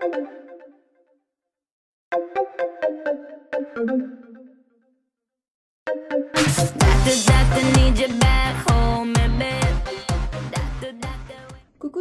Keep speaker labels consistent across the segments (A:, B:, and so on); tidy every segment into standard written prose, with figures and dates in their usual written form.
A: Coucou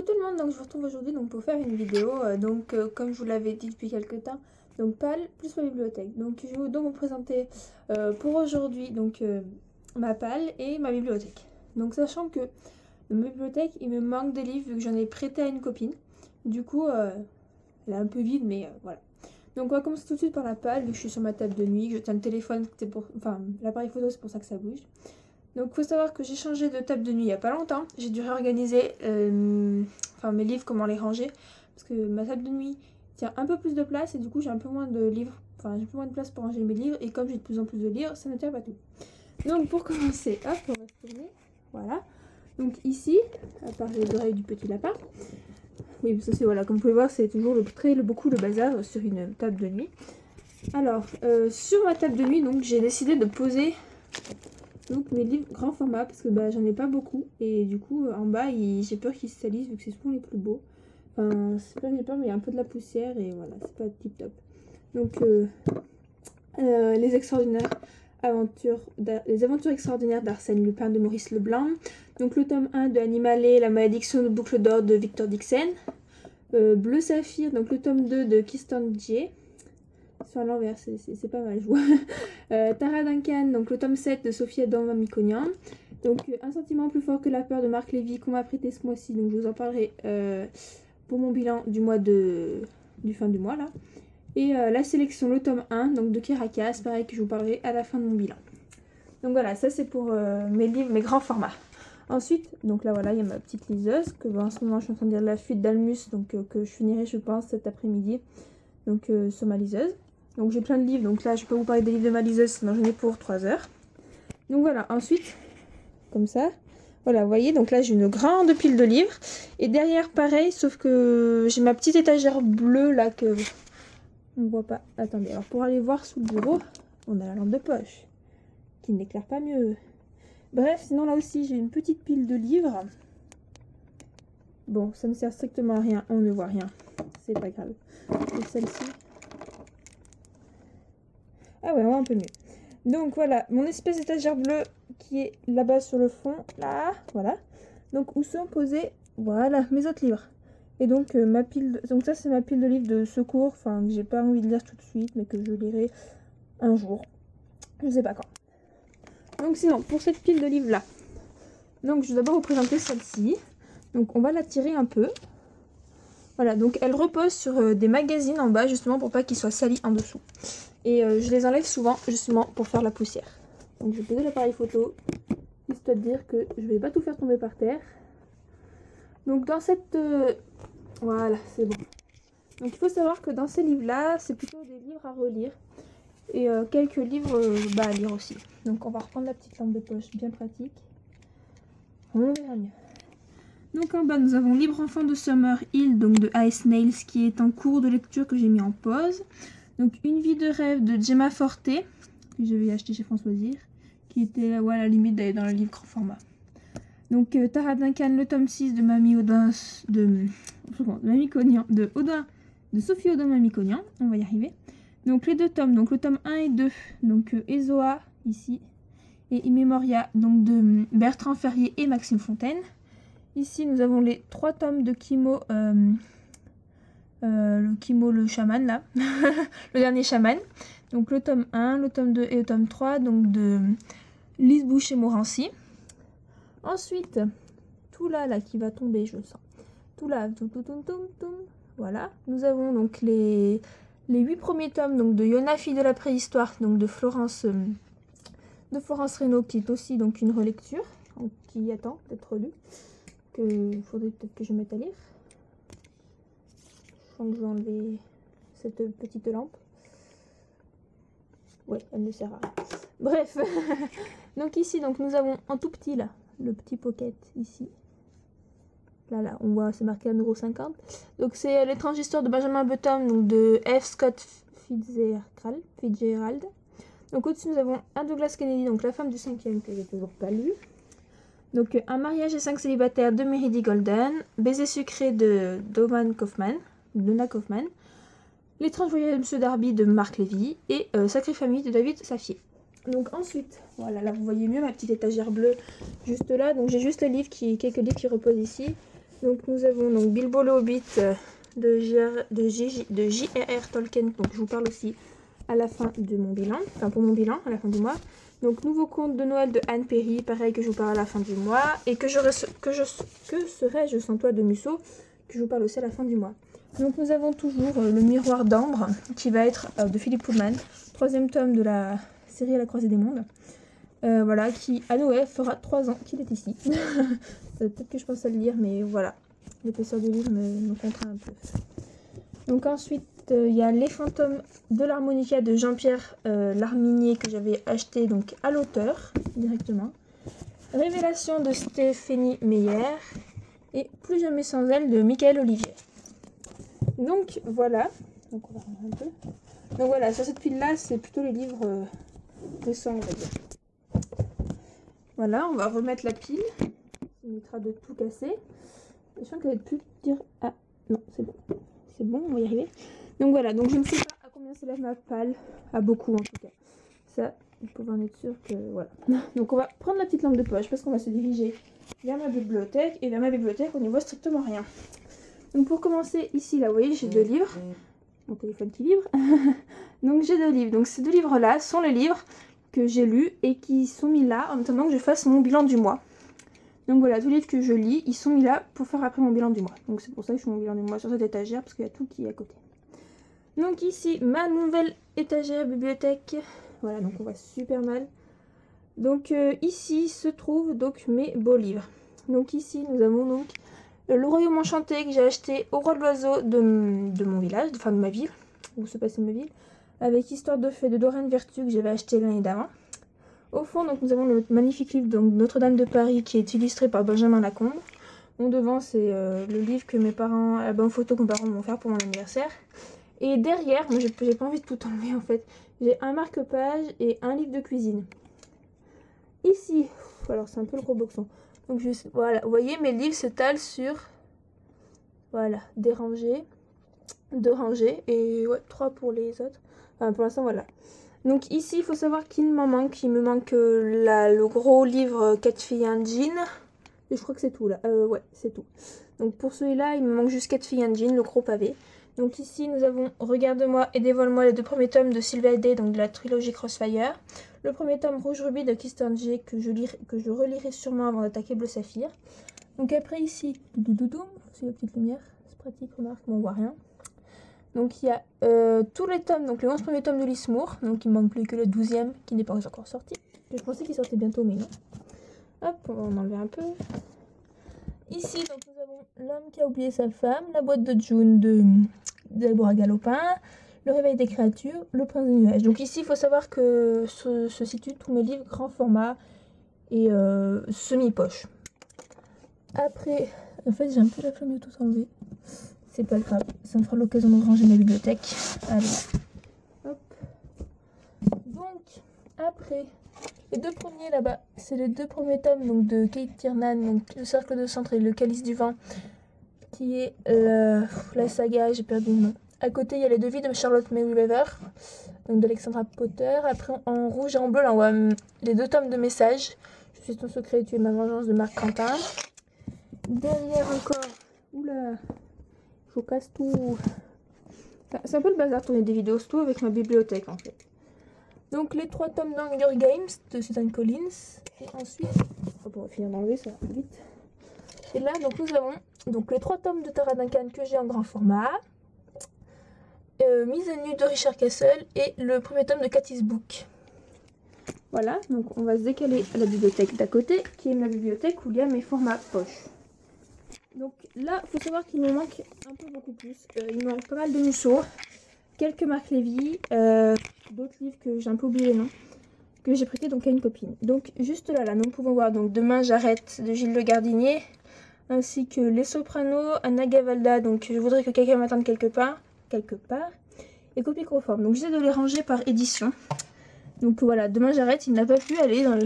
A: tout le monde, donc je vous retrouve aujourd'hui pour faire une vidéo, comme je vous l'avais dit depuis quelques temps, donc PAL plus ma bibliothèque. Donc je vais donc vous présenter pour aujourd'hui ma PAL et ma bibliothèque. Donc sachant que dans ma bibliothèque il me manque des livres vu que j'en ai prêté à une copine. Du coup elle est un peu vide mais voilà. Donc on va commencer tout de suite par la PAL, vu que je suis sur ma table de nuit, que je tiens le téléphone, l'appareil photo c'est pour ça que ça bouge. Donc il faut savoir que j'ai changé de table de nuit il n'y a pas longtemps. J'ai dû réorganiser mes livres, comment les ranger. Parce que ma table de nuit tient un peu plus de place et du coup j'ai un peu moins de livres. Enfin j'ai un peu moins de place pour ranger mes livres. Et comme j'ai de plus en plus de livres, ça ne tient pas tout. Donc pour commencer, hop, on va se tourner. Voilà. Donc ici, à part les oreilles du petit lapin. Oui, ça c'est voilà, comme vous pouvez voir, c'est toujours beaucoup le bazar sur une table de nuit. Alors, sur ma table de nuit, donc j'ai décidé de poser mes livres grand format parce que j'en ai pas beaucoup et du coup en bas j'ai peur qu'ils se salissent vu que c'est souvent les plus beaux. Enfin, c'est pas que j'ai peur mais il y a un peu de la poussière et voilà, c'est pas tip top. Donc les aventures extraordinaires d'Arsène Lupin de Maurice Leblanc. Donc le tome 1 de Animalet, la malédiction de Boucle d'Or de Victor Dixon. Bleu Saphir, donc le tome 2 de Kiston J. Sur l'envers, c'est pas mal, je vois. Tara Duncan, donc le tome 7 de Sophie Adam Mamikonian. Donc un sentiment plus fort que la peur de Marc Lévy qu'on m'a prêté ce mois-ci. Donc je vous en parlerai pour mon bilan du fin du mois là. Et la sélection, le tome 1 donc de Kirakas, pareil que je vous parlerai à la fin de mon bilan. Donc voilà, ça c'est pour mes livres, mes grands formats. Ensuite, donc là voilà, il y a ma petite liseuse que en ce moment je suis en train de lire La Fuite d'Almus, que je finirai je pense cet après-midi. Donc sur ma liseuse. Donc j'ai plein de livres, donc là je peux vous parler des livres de ma liseuse, sinon j'en ai pour 3 heures. Donc voilà, ensuite, comme ça, voilà, vous voyez, donc là j'ai une grande pile de livres. Et derrière pareil, sauf que j'ai ma petite étagère bleue là que on ne voit pas. Attendez, alors pour aller voir sous le bureau, on a la lampe de poche, qui n'éclaire pas mieux. Bref, sinon là aussi j'ai une petite pile de livres. Bon, ça ne sert strictement à rien, on ne voit rien, c'est pas grave. Et celle-ci... Ah ouais, on voit un peu mieux. Donc voilà, mon espèce d'étagère bleue qui est là-bas sur le fond, là, voilà. Donc où sont posés, voilà, mes autres livres. Et donc ma pile, donc ça c'est ma pile de livres de secours, enfin que j'ai pas envie de lire tout de suite, mais que je lirai un jour, je sais pas quand. Donc sinon, pour cette pile de livres là, donc je vais d'abord vous présenter celle-ci. Donc on va la tirer un peu. Voilà, donc elle repose sur des magazines en bas justement pour pas qu'ils soient salis en dessous. Et je les enlève souvent justement pour faire la poussière. Donc je vais poser l'appareil photo, histoire de dire que je vais pas tout faire tomber par terre. Donc dans cette... voilà, c'est bon. Donc il faut savoir que dans ces livres-là, c'est plutôt des livres à relire. Et quelques livres à lire aussi. Donc on va reprendre la petite lampe de poche, bien pratique. On verra mieux. Donc en bas nous avons Libre enfant de Summer Hill, donc de Ice Nails, qui est en cours de lecture que j'ai mis en pause. Donc Une vie de rêve de Gemma Forte, que j'avais acheté chez François Zir, qui était à la limite d'aller dans le livre grand format. Donc Tara Duncan, le tome 6 de Mamie Audin, de Sophie Audin Mamikonian, on va y arriver. Donc les deux tomes, donc le tome 1 et 2, donc Ezoa ici, et Immemoria, donc de Bertrand Ferrier et Maxime Fontaine. Ici, nous avons les 3 tomes de Kimo, le chaman, là, le dernier chaman. Donc le tome 1, le tome 2 et le tome 3, donc de Lise Boucher-Morancy. Ensuite, tout là qui va tomber, je le sens. Tout là, voilà. Nous avons donc les 8 premiers tomes donc de Yona, fille de la préhistoire, donc de Florence Reynaud, qui est aussi donc une relecture, qui attend d'être relue. Il faudrait peut-être que je mette à lire. Je sens que je vais enlever cette petite lampe. Ouais, elle ne sert à rien. Bref. Donc ici, donc, nous avons en tout petit là, le petit pocket ici. Là, on voit, c'est marqué 1,50 €. Donc c'est L'étrange histoire de Benjamin Button, donc de F. Scott Fitzgerald. Donc au-dessus, nous avons un Douglas Kennedy, donc La femme du 5e, que j'ai toujours pas lu. Donc Un mariage et 5 célibataires de Meredy Golden, Baiser sucré de Doman Kaufman, de Nina Kaufman, L'étrange voyage de Monsieur Darby de Marc Lévy et Sacrée famille de David Safier. Donc ensuite, voilà, là vous voyez mieux ma petite étagère bleue juste là. Donc j'ai juste les livres quelques livres qui reposent ici. Donc nous avons donc Bilbo le Hobbit de J.R.R. Tolkien. Donc je vous parle aussi à la fin de mon bilan, enfin pour mon bilan à la fin du mois. Donc Nouveau conte de Noël de Anne Perry, pareil que je vous parle à la fin du mois. Et que serais-je sans toi de Musso, que je vous parle aussi à la fin du mois. Donc nous avons toujours le Miroir d'ambre qui va être de Philippe Pullman, 3e tome de la série À la croisée des mondes. Voilà, qui à Noël fera 3 ans qu'il est ici. Peut-être que je pense à le lire, mais voilà, l'épaisseur du livre me contraint un peu. Donc ensuite, il y a Les fantômes de l'harmonica de Jean-Pierre Larminier que j'avais acheté donc à l'auteur directement. Révélation de Stéphanie Meyer et Plus jamais sans elle de Michael Olivier. Donc voilà, donc on va regarder un peu. Donc voilà, sur cette pile-là, c'est plutôt les livres récents, on va dire. Voilà, on va remettre la pile. Ça évitera de tout casser. Je sens qu'elle va plus dire... Ah, non, c'est bon. C'est bon, on va y arriver. Donc voilà, donc je ne sais pas à combien s'élève ma palle. À beaucoup en tout cas. Ça, vous pouvez en être sûr que... Voilà. Donc on va prendre la petite lampe de poche parce qu'on va se diriger vers ma bibliothèque. Et vers ma bibliothèque, on n'y voit strictement rien. Donc pour commencer, ici, là, vous voyez, j'ai 2 livres. Mon téléphone qui vibre. Donc j'ai 2 livres. Donc ces 2 livres-là sont les livres que j'ai lus et qui sont mis là en attendant que je fasse mon bilan du mois. Donc voilà, tous les livres que je lis, ils sont mis là pour faire après mon bilan du mois. Donc c'est pour ça que je fais mon bilan du mois sur cette étagère, parce qu'il y a tout qui est à côté. Donc ici, ma nouvelle étagère bibliothèque. Voilà, donc on voit super mal. Donc ici se trouvent donc mes beaux livres. Donc ici, nous avons donc Le Royaume Enchanté que j'ai acheté au Roi de l'Oiseau de mon village, enfin de ma ville, où se passait ma ville, avec Histoire de fées de Doreen Vertu que j'avais acheté l'année d'avant. Au fond, donc, nous avons le magnifique livre Notre-Dame de Paris qui est illustré par Benjamin Lacombe. Bon, devant, c'est le livre que mes parents, la bonne photo que mes parents m'ont fait pour mon anniversaire. Et derrière, moi j'ai pas envie de tout enlever en fait, j'ai un marque-page et un livre de cuisine. Ici, alors c'est un peu le gros boxon. Donc voilà, vous voyez, mes livres s'étalent sur, voilà, des rangées, 2 rangées et ouais, 3 pour les autres. Enfin, pour l'instant, voilà. Donc ici, il faut savoir qu'il me manque le gros livre 4 filles et un jean. Et je crois que c'est tout là. Ouais, c'est tout. Donc pour celui-là, il me manque juste 4 filles et un jean, le gros pavé. Donc ici, nous avons Regarde-moi et dévoile-moi, les 2 premiers tomes de Sylvia Day, donc de la trilogie Crossfire. Le premier tome Rouge Rubis de Kirsten J que je relirai sûrement avant d'attaquer Bleu Saphir. Donc après ici, c'est la petite lumière, c'est pratique, remarque, mais on voit rien. Donc il y a tous les tomes, donc les 11 premiers tomes de Lismour, donc il ne manque plus que le 12e qui n'est pas encore sorti. Je pensais qu'il sortait bientôt, mais non. Hop, on va en enlever un peu. Ici, donc nous avons L'homme qui a oublié sa femme, La boîte de June de Deborah Galopin, Le réveil des créatures, Le prince des nuages. Donc ici, il faut savoir que se situent tous mes livres grand format et semi-poche. Après, en fait, j'ai un peu la flemme de tout enlever. C'est pas grave, ça me fera l'occasion de ranger ma bibliothèque. Allez, hop. Donc, après, les 2 premiers là-bas, c'est les 2 premiers tomes donc, de Kate Tiernan, donc Le cercle de centre et Le calice du vent, qui est la saga, j'ai perdu le nom. À côté, il y a les 2 vies de Charlotte May Weaver, donc d'Alexandra Potter. Après, en rouge et en bleu, là, on voit les 2 tomes de Messages. Je suis ton secret et tu es ma vengeance de Marc Quentin. Derrière encore, oula, je casse tout. C'est un peu le bazar tourner des vidéos, tout avec ma bibliothèque en fait. Donc les 3 tomes d'Hunger Games de Susan Collins. Et ensuite, on va finir d'enlever ça vite. Et là, donc nous avons donc les 3 tomes de Tara Duncan que j'ai en grand format. Mise à nu de Richard Castle et le premier tome de Cathy's Book. Voilà, donc on va se décaler à la bibliothèque d'à côté, qui est ma bibliothèque où il y a mes formats poche. Donc là, il faut savoir qu'il me manque un peu beaucoup plus. Il me manque pas mal de Musso, quelques Marc Lévy, d'autres livres que j'ai un peu oublié les noms, que j'ai prêté donc à une copine. Donc juste là, nous pouvons voir donc Demain j'arrête de Gilles Le Gardinier, ainsi que Les Sopranos, Anna Gavalda, donc Je voudrais que quelqu'un m'attende quelque part, et Copie Conforme. Donc j'essaie de les ranger par édition. Donc voilà, Demain j'arrête, il n'a pas pu aller dans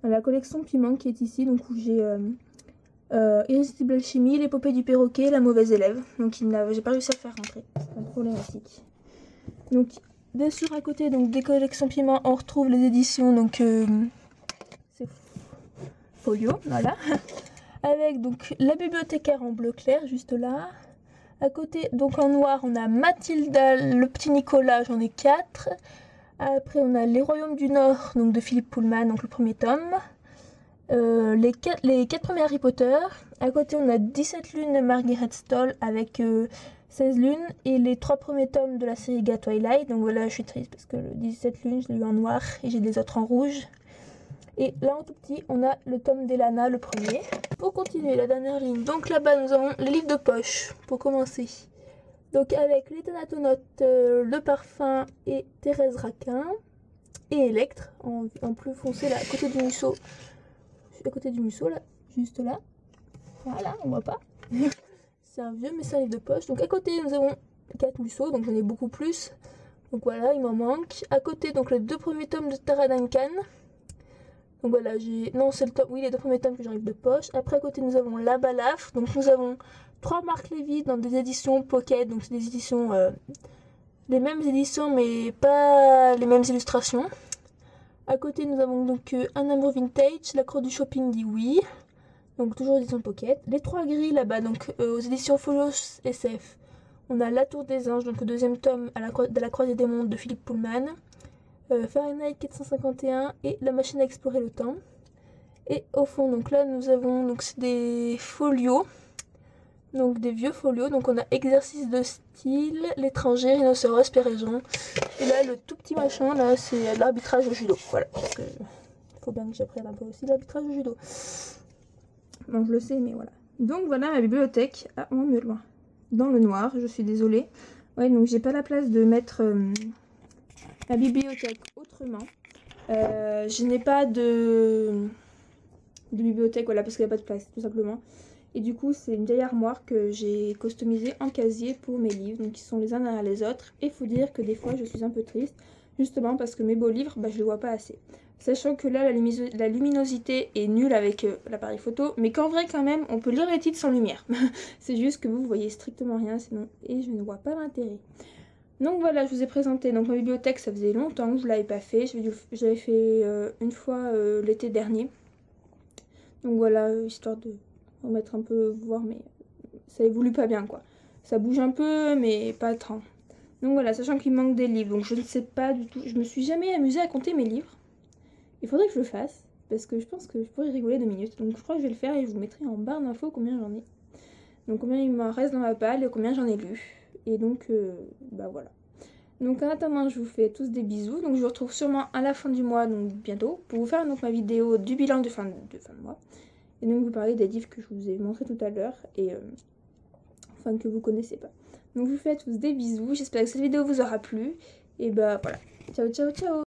A: la collection Piment qui est ici, donc où j'ai Irrésistible alchimie, l'épopée du perroquet, la mauvaise élève. Donc j'ai pas réussi à le faire rentrer, c'est un problématique. Donc bien sûr à côté donc des collections Piment on retrouve les éditions donc c'est Folio, voilà. Avec donc la bibliothécaire en bleu clair juste là. À côté donc en noir on a Mathilda, le petit Nicolas, j'en ai 4. Après on a Les Royaumes du Nord donc de Philippe Pullman, donc le premier tome. Les 4 premiers Harry Potter. À côté on a 17 lunes de Margaret Stoll avec 16 lunes et les 3 premiers tomes de la série Gars Twilight. Donc voilà, je suis triste parce que le 17 lunes je l'ai eu en noir et j'ai les autres en rouge. Et là en tout petit on a le tome d'Elana, le premier. Pour continuer la dernière ligne, donc là-bas nous avons les livres de poche pour commencer. Donc avec les Thanatonautes, le parfum et Thérèse Raquin et Electre en plus foncé là à côté du museau. À côté du museau là, juste là. Voilà, on voit pas. C'est un vieux mais c'est un livre de poche. Donc à côté nous avons 4 museaux, donc j'en ai beaucoup plus. Donc voilà, il m'en manque. À côté donc les 2 premiers tomes de Tara Duncan. Donc voilà, non c'est le tome, oui les 2 premiers tomes que j'ai en livre de poche. Après à côté nous avons La Balafre. Donc nous avons 3 Marc Lévy dans des éditions Pocket. Donc c'est des éditions, les mêmes éditions mais pas les mêmes illustrations. À côté nous avons donc Un amour vintage, La Croix du shopping dit oui. Donc toujours édition Pocket. Les 3 gris là-bas, donc aux éditions Folio SF. On a La Tour des Anges, donc le 2e tome de la Croisée des Mondes de Philippe Pullman. Fahrenheit 451 et La Machine à explorer le temps. Et au fond, donc là nous avons donc c'est des folios. Donc des vieux folios. Donc on a Exercice de style, L'étranger, Rhinocéros, Péraison. Et là le tout petit machin là c'est l'arbitrage au judo. Voilà. Parce que faut bien que j'apprenne un peu aussi l'arbitrage au judo. Bon je le sais mais voilà. Donc voilà ma bibliothèque. Ah on me loin. Dans le noir, je suis désolée. Ouais donc j'ai pas la place de mettre la bibliothèque autrement. Je n'ai pas de bibliothèque voilà parce qu'il n'y a pas de place tout simplement. Et du coup, c'est une vieille armoire que j'ai customisée en casier pour mes livres, donc ils sont les uns derrière les autres. Et il faut dire que des fois, je suis un peu triste, justement parce que mes beaux livres, je les vois pas assez. Sachant que là, la luminosité est nulle avec l'appareil photo, mais qu'en vrai, quand même, on peut lire les titres sans lumière. C'est juste que vous voyez strictement rien, sinon, et je ne vois pas l'intérêt. Donc voilà, je vous ai présenté donc ma bibliothèque, ça faisait longtemps que je ne l'avais pas fait. Je l'avais fait une fois l'été dernier. Donc voilà, histoire de remettre un peu, voir, mais ça évolue pas bien quoi. Ça bouge un peu, mais pas tant. Donc voilà, sachant qu'il manque des livres, donc je ne sais pas du tout. Je me suis jamais amusée à compter mes livres. Il faudrait que je le fasse, parce que je pense que je pourrais rigoler 2 minutes. Donc je crois que je vais le faire et je vous mettrai en barre d'infos combien j'en ai. Donc combien il m'en reste dans ma palle et combien j'en ai lu. Et donc, voilà. Donc en attendant, je vous fais tous des bisous. Donc je vous retrouve sûrement à la fin du mois, donc bientôt, pour vous faire donc ma vidéo du bilan de fin de mois. Et donc vous parler des livres que je vous ai montré tout à l'heure et enfin que vous connaissez pas. Donc je vous fais tous des bisous, j'espère que cette vidéo vous aura plu. Et voilà. Ciao ciao ciao.